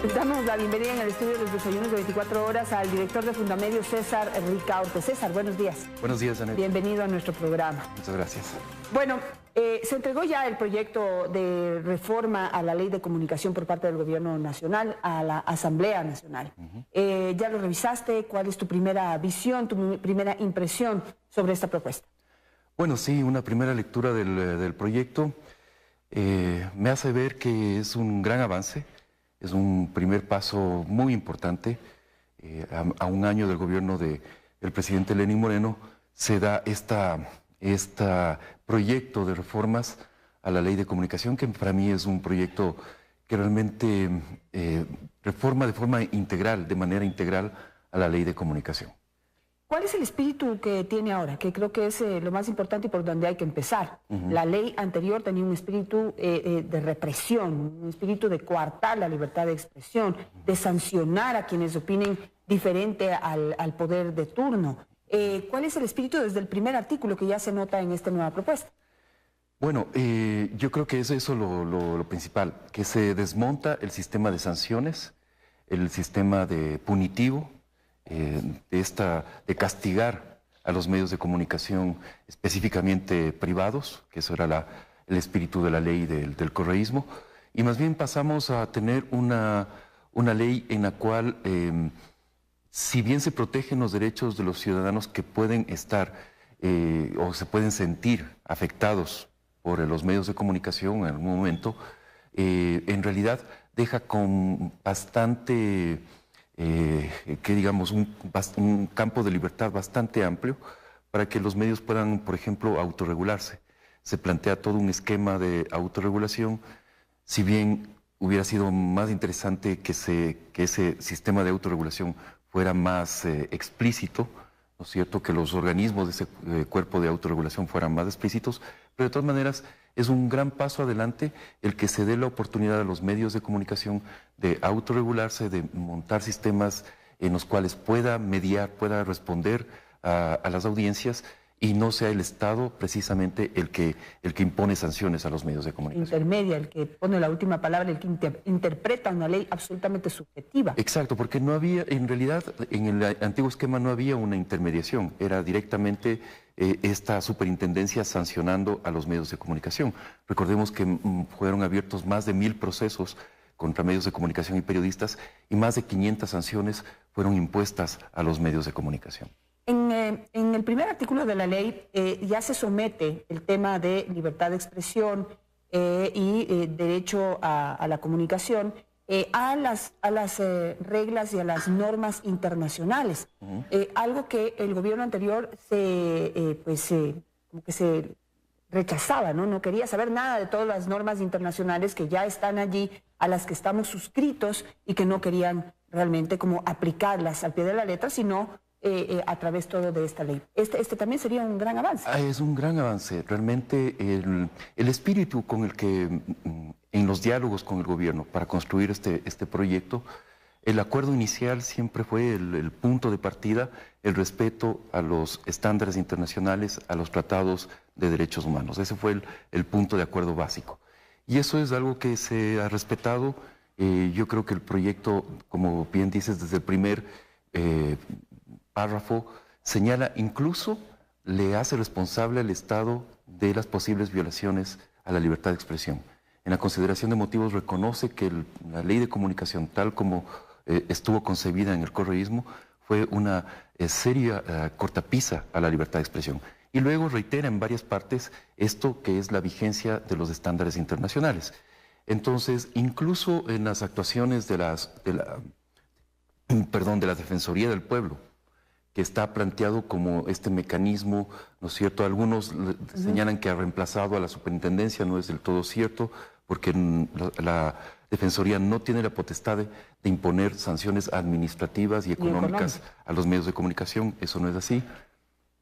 Les damos la bienvenida en el estudio de los desayunos de 24 horas al director de Fundamedios, César Ricaurte. César, buenos días. Buenos días, Janet. Bienvenido a nuestro programa. Muchas gracias. Bueno, se entregó ya el proyecto de reforma a la Ley de Comunicación por parte del Gobierno Nacional a la Asamblea Nacional. ¿Ya lo revisaste? ¿Cuál es tu primera visión, tu primera impresión sobre esta propuesta? Bueno, sí, una primera lectura del proyecto me hace ver que es un gran avance. Es un primer paso muy importante. A un año del gobierno del presidente Lenín Moreno se da este proyecto de reformas a la Ley de Comunicación, que para mí es un proyecto que realmente reforma de forma integral, de manera integral a la Ley de Comunicación. ¿Cuál es el espíritu que tiene ahora? Que creo que es lo más importante y por donde hay que empezar. La ley anterior tenía un espíritu de represión, un espíritu de coartar la libertad de expresión, de sancionar a quienes opinen diferente al poder de turno. ¿Cuál es el espíritu desde el primer artículo que ya se nota en esta nueva propuesta? Bueno, yo creo que es eso lo principal, que se desmonta el sistema de sanciones, el sistema de punitivo, de castigar a los medios de comunicación específicamente privados, que eso era el espíritu de la ley del correísmo, y más bien pasamos a tener una ley en la cual, si bien se protegen los derechos de los ciudadanos que pueden estar o se pueden sentir afectados por los medios de comunicación en algún momento, en realidad deja con bastante... que digamos un campo de libertad bastante amplio para que los medios puedan, por ejemplo, autorregularse. Se plantea todo un esquema de autorregulación, si bien hubiera sido más interesante que ese sistema de autorregulación fuera más explícito, ¿no es cierto?, que los organismos de ese cuerpo de autorregulación fueran más explícitos, pero de todas maneras es un gran paso adelante el que se dé la oportunidad a los medios de comunicación de autorregularse, de montar sistemas en los cuales pueda mediar, pueda responder a las audiencias y no sea el Estado precisamente el que impone sanciones a los medios de comunicación. Intermedia, el que pone la última palabra, el que interpreta una ley absolutamente subjetiva. Exacto, porque no había, en realidad, en el antiguo esquema no había una intermediación, era directamente esta superintendencia sancionando a los medios de comunicación. Recordemos que fueron abiertos más de 1000 procesos contra medios de comunicación y periodistas y más de 500 sanciones fueron impuestas a los medios de comunicación. En el primer artículo de la ley ya se somete el tema de libertad de expresión y derecho a la comunicación a las reglas y a las normas internacionales. Algo que el gobierno anterior como que se rechazaba, ¿no? No quería saber nada de todas las normas internacionales que ya están allí, a las que estamos suscritos y que no querían realmente como aplicarlas al pie de la letra, sino a través todo de esta ley. Este también sería un gran avance. Es un gran avance. Realmente el espíritu con el que en los diálogos con el gobierno para construir este proyecto, el acuerdo inicial siempre fue el punto de partida, el respeto a los estándares internacionales, a los tratados de derechos humanos. Ese fue el punto de acuerdo básico. Y eso es algo que se ha respetado. Yo creo que el proyecto, como bien dices, desde el primer párrafo, señala, incluso le hace responsable al Estado de las posibles violaciones a la libertad de expresión. En la consideración de motivos reconoce que la ley de comunicación, tal como estuvo concebida en el correísmo, fue una seria cortapisa a la libertad de expresión. Y luego reitera en varias partes esto que es la vigencia de los estándares internacionales. Entonces, incluso en las actuaciones de la Defensoría del Pueblo, que está planteado como este mecanismo, ¿no es cierto? Algunos señalan que ha reemplazado a la superintendencia, no es del todo cierto, porque la Defensoría no tiene la potestad de imponer sanciones administrativas y económicas a los medios de comunicación, eso no es así.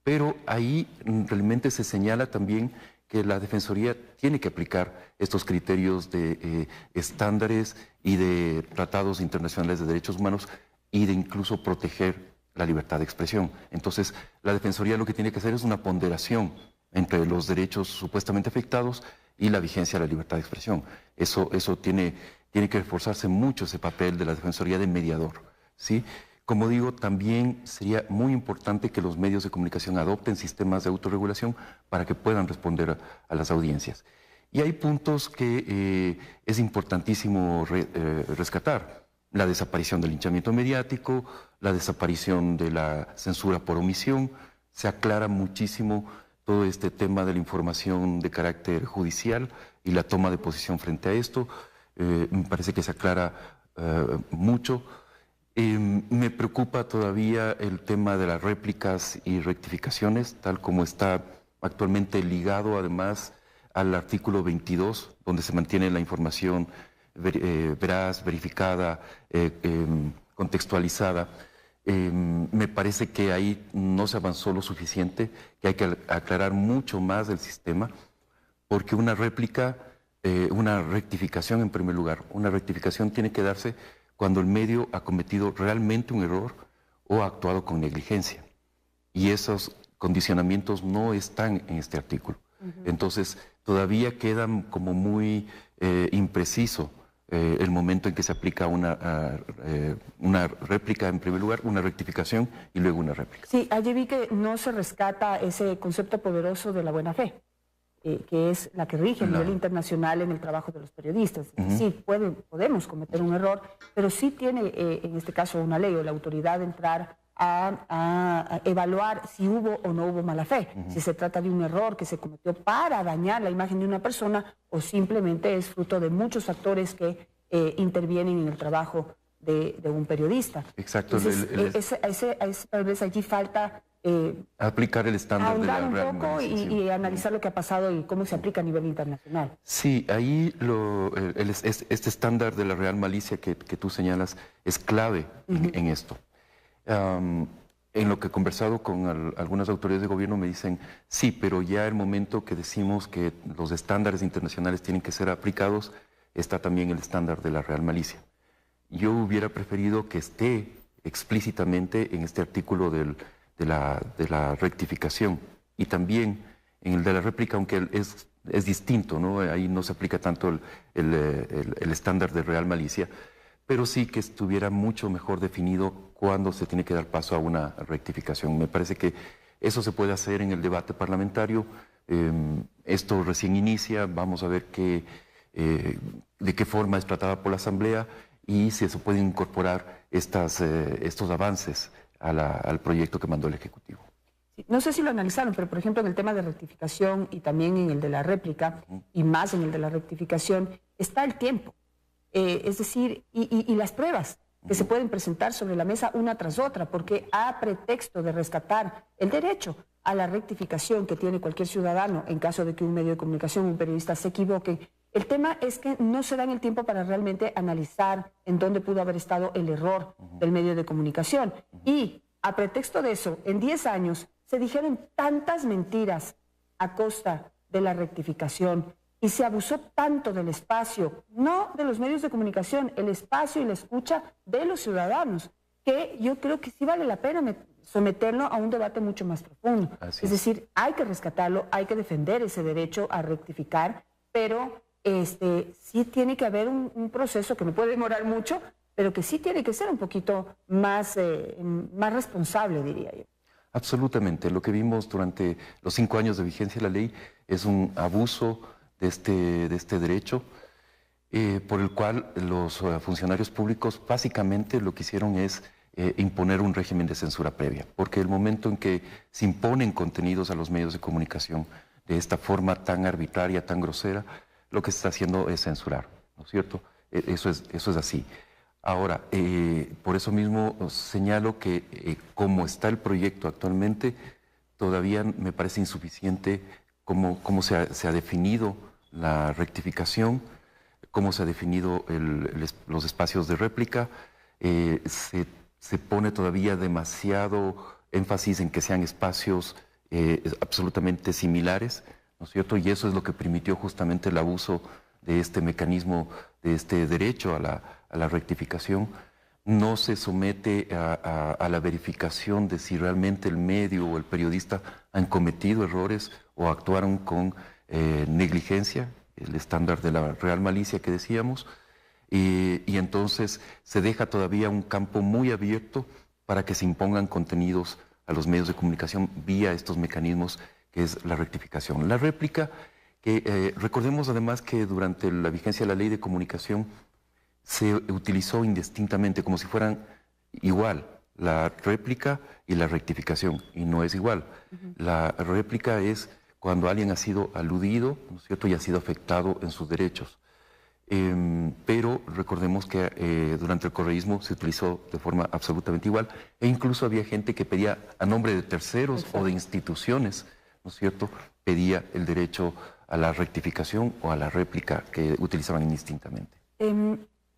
Pero ahí realmente se señala también que la Defensoría tiene que aplicar estos criterios de estándares y de tratados internacionales de derechos humanos y de incluso proteger la libertad de expresión. Entonces, la Defensoría lo que tiene que hacer es una ponderación entre los derechos supuestamente afectados y la vigencia de la libertad de expresión. Eso tiene tiene que reforzarse mucho ese papel de la Defensoría de mediador, ¿sí? Como digo, también sería muy importante que los medios de comunicación adopten sistemas de autorregulación para que puedan responder a las audiencias. Y hay puntos que es importantísimo rescatar. La desaparición del linchamiento mediático, la desaparición de la censura por omisión. Se aclara muchísimo todo este tema de la información de carácter judicial y la toma de posición frente a esto. Me parece que se aclara mucho. Me preocupa todavía el tema de las réplicas y rectificaciones, tal como está actualmente ligado además al artículo 22, donde se mantiene la información veraz, verificada, contextualizada. Me parece que ahí no se avanzó lo suficiente, que hay que aclarar mucho más del sistema, porque una réplica, una rectificación en primer lugar, una rectificación tiene que darse cuando el medio ha cometido realmente un error o ha actuado con negligencia. Y esos condicionamientos no están en este artículo. Entonces, todavía queda como muy impreciso el momento en que se aplica una réplica en primer lugar, una rectificación y luego una réplica. Sí, allí vi que no se rescata ese concepto poderoso de la buena fe, que es la que rige a nivel internacional en el trabajo de los periodistas. Sí, podemos cometer un error, pero sí tiene, en este caso, una ley o la autoridad de entrar a evaluar si hubo o no hubo mala fe, si se trata de un error que se cometió para dañar la imagen de una persona o simplemente es fruto de muchos factores que intervienen en el trabajo de un periodista. Exacto. Entonces, tal vez allí falta aplicar el estándar de la ahondar un poco y analizar lo que ha pasado y cómo se aplica a nivel internacional. Sí, ahí este estándar de la real malicia que tú señalas es clave en esto. En lo que he conversado con algunas autoridades de gobierno me dicen, sí, pero ya el momento que decimos que los estándares internacionales tienen que ser aplicados, está también el estándar de la real malicia. Yo hubiera preferido que esté explícitamente en este artículo de la rectificación y también en el de la réplica, aunque es distinto, ¿no? Ahí no se aplica tanto el estándar de real malicia, pero sí que estuviera mucho mejor definido cuándo se tiene que dar paso a una rectificación. Me parece que eso se puede hacer en el debate parlamentario. Esto recién inicia, vamos a ver de qué forma es tratada por la Asamblea y si se pueden incorporar estos avances al proyecto que mandó el Ejecutivo. No sé si lo analizaron, pero por ejemplo en el tema de rectificación y también en el de la réplica, y más en el de la rectificación, está el tiempo. Es decir, y las pruebas que se pueden presentar sobre la mesa una tras otra, porque a pretexto de rescatar el derecho a la rectificación que tiene cualquier ciudadano en caso de que un medio de comunicación, un periodista se equivoque, el tema es que no se dan el tiempo para realmente analizar en dónde pudo haber estado el error del medio de comunicación. Y a pretexto de eso, en 10 años se dijeron tantas mentiras a costa de la rectificación y se abusó tanto del espacio, no de los medios de comunicación, el espacio y la escucha de los ciudadanos, que yo creo que sí vale la pena someterlo a un debate mucho más profundo. Es decir, hay que rescatarlo, hay que defender ese derecho a rectificar, pero sí tiene que haber un proceso que no puede demorar mucho, pero que sí tiene que ser un poquito más responsable, diría yo. Absolutamente. Lo que vimos durante los 5 años de vigencia de la ley es un abuso de este derecho, por el cual los funcionarios públicos básicamente lo que hicieron es imponer un régimen de censura previa, porque el momento en que se imponen contenidos a los medios de comunicación de esta forma tan arbitraria, tan grosera, lo que se está haciendo es censurar, ¿no es cierto? Eso es así. Ahora, por eso mismo señalo que como está el proyecto actualmente, todavía me parece insuficiente cómo se ha definido la rectificación, cómo se ha definido los espacios de réplica. Se pone todavía demasiado énfasis en que sean espacios absolutamente similares, ¿no es cierto? Y eso es lo que permitió justamente el abuso de este mecanismo, de este derecho a la rectificación. No se somete a la verificación de si realmente el medio o el periodista han cometido errores o actuaron con negligencia, el estándar de la real malicia que decíamos. Y entonces se deja todavía un campo muy abierto para que se impongan contenidos a los medios de comunicación vía estos mecanismos que es la rectificación. La réplica, que recordemos además que durante la vigencia de la ley de comunicación se utilizó indistintamente como si fueran igual la réplica y la rectificación, y no es igual. La réplica es cuando alguien ha sido aludido, ¿no es cierto?, y ha sido afectado en sus derechos. Pero recordemos que durante el correísmo se utilizó de forma absolutamente igual, e incluso había gente que pedía a nombre de terceros o de instituciones, ¿no es cierto?, pedía el derecho a la rectificación o a la réplica que utilizaban indistintamente.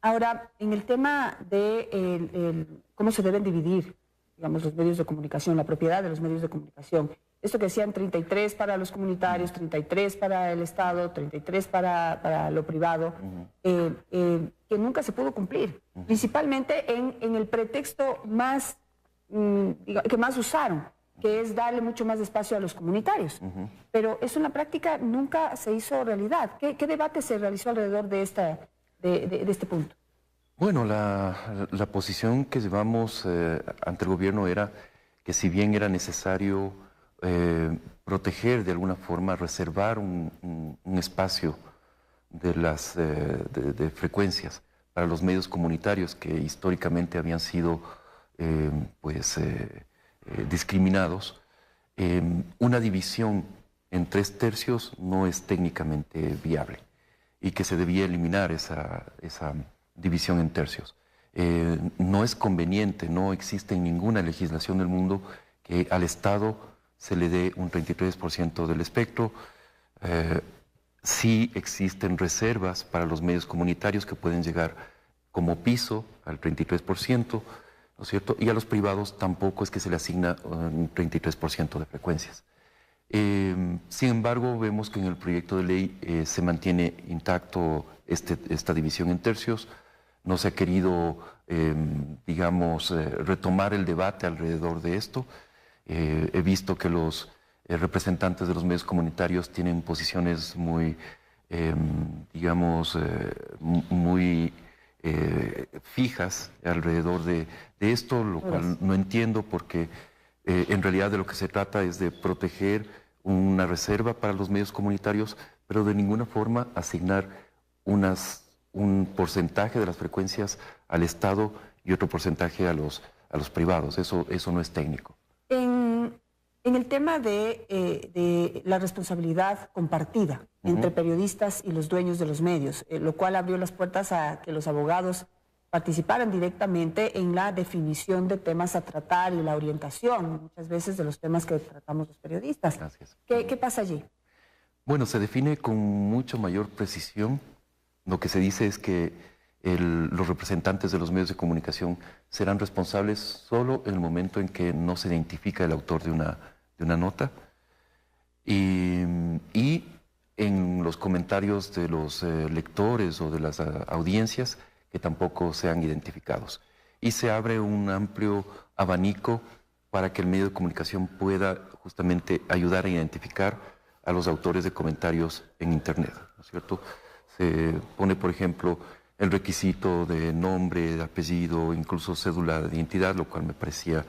Ahora, en el tema de cómo se deben dividir, digamos, los medios de comunicación, la propiedad de los medios de comunicación, esto que decían 33 para los comunitarios, 33 para el Estado, 33 para lo privado, que nunca se pudo cumplir, principalmente en el pretexto más, que más usaron, que es darle mucho más espacio a los comunitarios. Pero eso en la práctica nunca se hizo realidad. ¿Qué debate se realizó alrededor de este punto? Bueno, la posición que llevamos ante el gobierno era que si bien era necesario proteger de alguna forma, reservar un espacio de frecuencias para los medios comunitarios que históricamente habían sido discriminados, una división en 3/3 no es técnicamente viable y que se debía eliminar esa división en tercios. No es conveniente, no existe en ninguna legislación del mundo que al Estado se le dé un 33% del espectro. Sí existen reservas para los medios comunitarios que pueden llegar como piso al 33%, ¿no es cierto? Y a los privados tampoco es que se le asigna un 33% de frecuencias. Sin embargo, vemos que en el proyecto de ley se mantiene intacto esta división en tercios. No se ha querido, retomar el debate alrededor de esto. He visto que los representantes de los medios comunitarios tienen posiciones muy, muy fijas alrededor de esto, lo cual no entiendo porque en realidad de lo que se trata es de proteger una reserva para los medios comunitarios, pero de ninguna forma asignar un porcentaje de las frecuencias al Estado y otro porcentaje a los privados. Eso no es técnico. En el tema de la responsabilidad compartida entre periodistas y los dueños de los medios, lo cual abrió las puertas a que los abogados participaran directamente en la definición de temas a tratar y la orientación, muchas veces, de los temas que tratamos los periodistas. Gracias. ¿Qué pasa allí? Bueno, se define con mucho mayor precisión. Lo que se dice es que los representantes de los medios de comunicación serán responsables solo en el momento en que no se identifica el autor de una nota y en los comentarios de los lectores o de las audiencias que tampoco sean identificados. Y se abre un amplio abanico para que el medio de comunicación pueda justamente ayudar a identificar a los autores de comentarios en Internet, ¿no es cierto? Se pone, por ejemplo, el requisito de nombre, de apellido, incluso cédula de identidad, lo cual me parece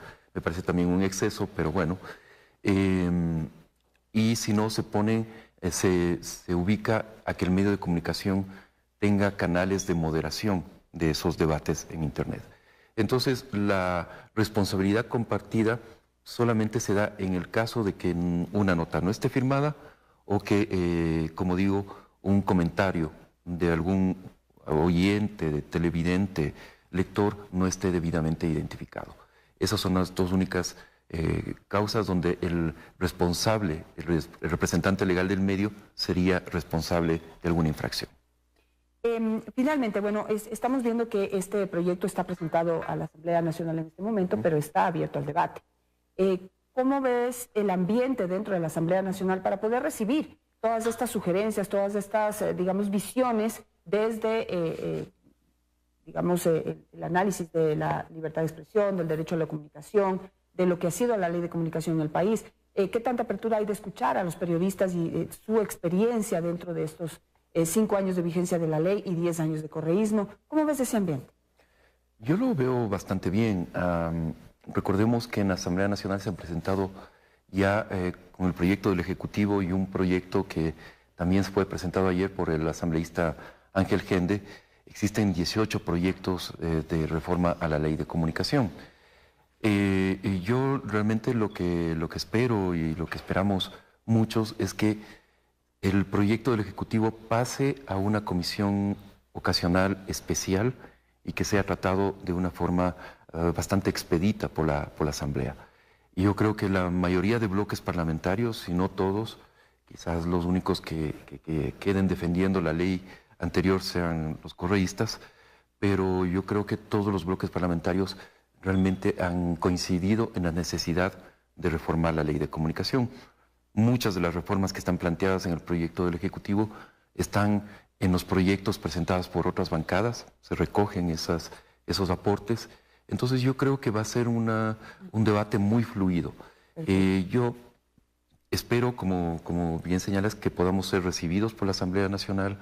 también un exceso, pero bueno. Y si no, se ubica a que el medio de comunicación tenga canales de moderación de esos debates en Internet. Entonces, la responsabilidad compartida solamente se da en el caso de que una nota no esté firmada o que, como digo, un comentario de algún oyente, de televidente, lector, no esté debidamente identificado. Esas son las dos únicas causas donde el responsable, el representante legal del medio, sería responsable de alguna infracción. Finalmente, bueno, estamos viendo que este proyecto está presentado a la Asamblea Nacional en este momento, pero está abierto al debate. ¿Cómo ves el ambiente dentro de la Asamblea Nacional para poder recibir todas estas sugerencias, todas estas, visiones desde, el análisis de la libertad de expresión, del derecho a la comunicación, de lo que ha sido la ley de comunicación en el país? ¿Qué tanta apertura hay de escuchar a los periodistas y su experiencia dentro de estos 5 años de vigencia de la ley y 10 años de correísmo. ¿Cómo ves ese ambiente? Yo lo veo bastante bien. Recordemos que en la Asamblea Nacional se han presentado ya con el proyecto del Ejecutivo y un proyecto que también fue presentado ayer por el asambleísta Ángel Gende. Existen 18 proyectos de reforma a la ley de comunicación. Y yo realmente lo que espero y lo que esperamos muchos es que el proyecto del Ejecutivo pase a una comisión ocasional especial y que sea tratado de una forma bastante expedita por la Asamblea. Y yo creo que la mayoría de bloques parlamentarios, si no todos, quizás los únicos que queden defendiendo la ley anterior sean los correístas, pero yo creo que todos los bloques parlamentarios realmente han coincidido en la necesidad de reformar la ley de comunicación. Muchas de las reformas que están planteadas en el proyecto del Ejecutivo están en los proyectos presentados por otras bancadas, se recogen esos aportes. Entonces yo creo que va a ser un debate muy fluido. Yo espero, como bien señalas, que podamos ser recibidos por la Asamblea Nacional,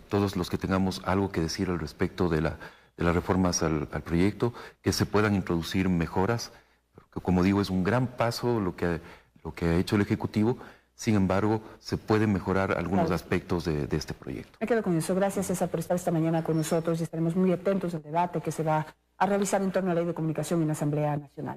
todos los que tengamos algo que decir al respecto de las reformas al proyecto, que se puedan introducir mejoras, porque como digo, es un gran paso lo que ha hecho el Ejecutivo. Sin embargo, se pueden mejorar algunos aspectos de este proyecto. Me quedo con eso. Gracias, César, por estar esta mañana con nosotros y estaremos muy atentos al debate que se va a realizar en torno a la ley de comunicación en la Asamblea Nacional.